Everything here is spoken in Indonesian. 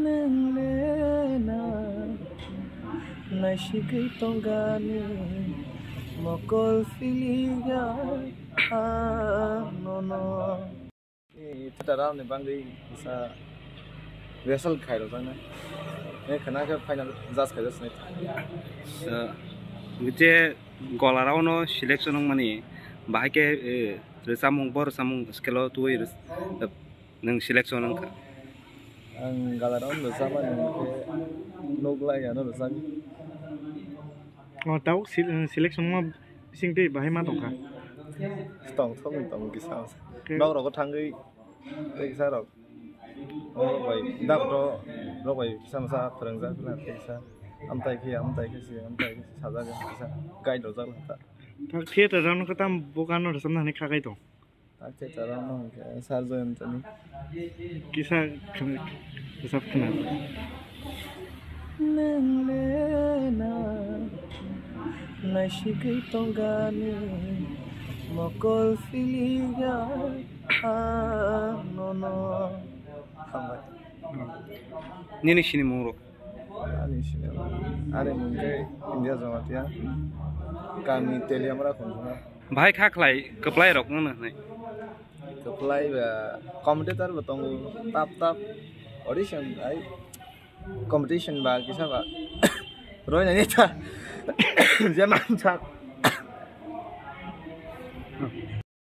Nang nasigay tonggani mokol filiga no tadaram ne bangai bisa vessel khairo jana e khana ka final jas khajas ne gite golarauno selection mani bahake samung bor samung skelo tuoi nang selection nang ang galaram no sama ne noglai ya no sami tau selection ma singte bahai ma tongka tong kisa dog ro ko thangai kisa ro bai dak ro bai kisa masa pharangja kala kisa amtai ki saja kisa guide ro jala ta tak theater ran ko tam bokano samna ne khagai to tak theater ran no sarjon tani kisa khana Nang nasigay tonggani mokol filiga no nini sini muro ani sini are mungke India jamatia kami teliamra khonjuna bahai khaklai keplai rok na nai keplai ba competitor batong tap audition ai competition ba kisa ba roi na ni ta jaman chak